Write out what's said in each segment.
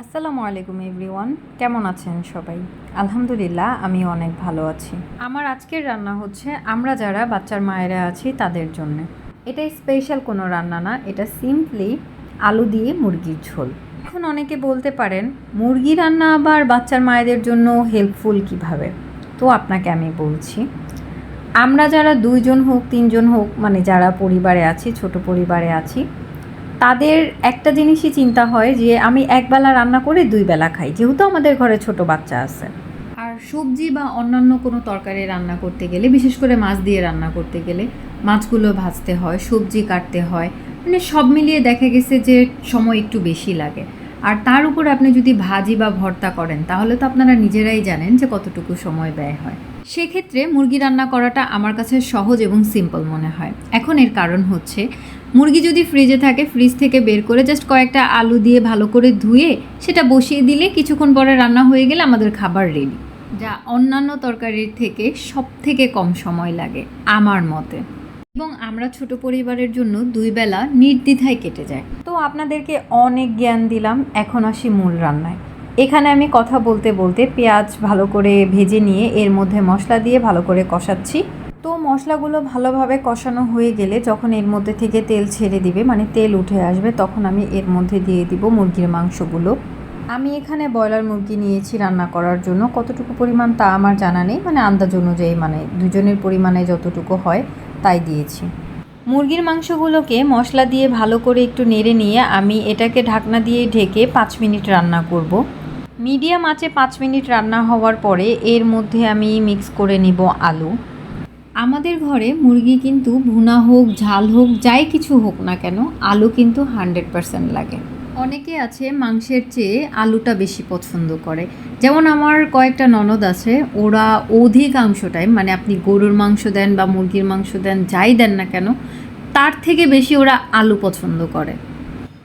আসসালামু আলাইকুম এভরিওয়ান, কেমন আছেন সবাই? আলহামদুলিল্লাহ, আমি অনেক ভালো আছি। আমার আজকের রান্না হচ্ছে আমরা যারা বাচ্চার মায়েরা আছি তাদের জন্য। এটা স্পেশাল কোনো রান্না না, এটা সিম্পলি আলু দিয়ে মুরগির ঝোল। এখন অনেকে বলতে পারেন মুরগি রান্না আবার বাচ্চার মায়েদের জন্য হেল্পফুল কিভাবে? তো আপনাকে আমি বলছি, আমরা যারা 2 জন হোক 3 জন হোক, মানে যারা পরিবারে আছি, ছোট পরিবারে আছি, তাদের একটা জিনিসই চিন্তা হয় যে আমি একবেলা রান্না করে 2 বেলা খাই, যেহেতু আমাদের ঘরে ছোট বাচ্চা আছে। আর সবজি বা অন্যান্য কোনো তরকারি রান্না করতে গেলে, বিশেষ করে মাছ দিয়ে রান্না করতে গেলে মাছগুলো ভাজতে হয়, সবজি কাটতে হয়, মানে সব মিলিয়ে দেখা গেছে যে সময় একটু বেশি লাগে। আর তার উপর আপনি যদি ভাজি বা ভর্তা করেন তাহলে তো আপনারা নিজেরাই জানেন যে কতটুকু সময় ব্যয় হয়। সেক্ষেত্রে মুরগি রান্না করাটা আমার কাছে সহজ এবং সিম্পল মনে হয়। এখন এর কারণ হচ্ছে, মুরগি যদি ফ্রিজে থাকে, ফ্রিজ থেকে বের করে জাস্ট কয়েকটা আলু দিয়ে ভালো করে ধুয়ে সেটা বসিয়ে দিলে কিছুক্ষণ পরে রান্না হয়ে গেলে আমাদের খাবার রেডি, যা অন্যান্য তরকারির থেকে সব থেকে কম সময় লাগে আমার মতে। এবং আমরা ছোট পরিবারের জন্য 2 বেলা নির্দ্বিধায় কেটে যায়। তো আপনাদেরকে অনেক জ্ঞান দিলাম, এখন আসি মূল রান্নায়। এখানে আমি কথা বলতে বলতে পেঁয়াজ ভালো করে ভেজে নিয়ে এর মধ্যে মশলা দিয়ে ভালো করে কষাচ্ছি। তো মশলাগুলো ভালোভাবে কষানো হয়ে গেলে যখন এর মধ্যে থেকে তেল ছেড়ে দিবে, মানে তেল উঠে আসবে, তখন আমি এর মধ্যে দিয়ে দিব মুরগির মাংসগুলো। আমি এখানে ব্রয়লার মুরগি নিয়েছি রান্না করার জন্য। কতটুকু পরিমাণ তা আমার জানা নেই, মানে আন্দাজ অনুযায়ী, মানে 2 জনের পরিমাণে যতটুকু হয় তাই দিয়েছি। মুরগির মাংসগুলোকে মশলা দিয়ে ভালো করে একটু নেড়ে নিয়ে আমি এটাকে ঢাকনা দিয়ে ঢেকে 5 মিনিট রান্না করব। মিডিয়াম আঁচে 5 মিনিট রান্না হওয়ার পরে এর মধ্যে আমি মিক্স করে নিব আলু। আমাদের ঘরে মুরগি কিন্তু ভুনা হোক, ঝাল হোক, যাই কিছু হোক না কেন, আলু কিন্তু 100% লাগে। অনেকে আছে মাংসের চেয়ে আলুটা বেশি পছন্দ করে। যেমন আমার কয়েকটা ননদ আছে, ওরা অধিকাংশ টাইম, মানে আপনি গরুর মাংস দেন বা মুরগির মাংস দেন, যাই দেন না কেন, তার থেকে বেশি ওরা আলু পছন্দ করে।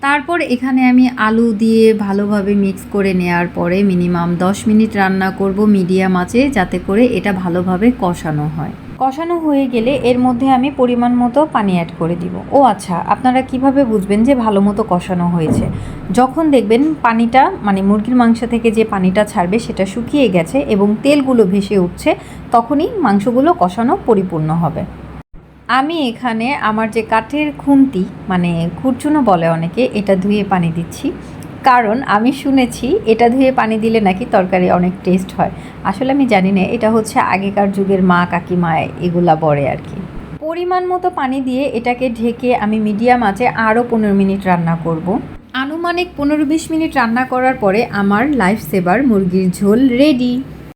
তারপর এখানে আমি আলু দিয়ে ভালোভাবে মিক্স করে নেওয়ার পরে মিনিমাম 10 মিনিট রান্না করব মিডিয়াম আঁচে, যাতে করে এটা ভালোভাবে কষানো হয়। কষানো হয়ে গেলে এর মধ্যে আমি পরিমাণ মতো পানি অ্যাড করে দিব। ও আচ্ছা, আপনারা কিভাবে বুঝবেন যে ভালো মতো কষানো হয়েছে? যখন দেখবেন পানিটা, মানে মুরগির মাংস থেকে যে পানিটা ছাড়বে সেটা শুকিয়ে গেছে এবং তেলগুলো ভেসে উঠছে, তখনই মাংসগুলো কষানো পরিপূর্ণ হবে। আমি এখানে আমার যে কাঠের খুন্তি, মানে খুরচুনো বলে অনেকে, এটা ধুয়ে পানি দিচ্ছি, কারণ আমি শুনেছি এটা ধুয়ে পানি দিলে নাকি তরকারি অনেক টেস্ট হয়। আসলে আমি জানি না, এটা হচ্ছে আগেকার যুগের মা কাকিমা এগুলা বলে আর কি। পরিমাণ মতো পানি দিয়ে এটাকে ঢেকে আমি মিডিয়াম আঁচে আরও 15 মিনিট রান্না করব। আনুমানিক 15-20 মিনিট রান্না করার পরে আমার লাইফ সেভার মুরগির ঝোল রেডি।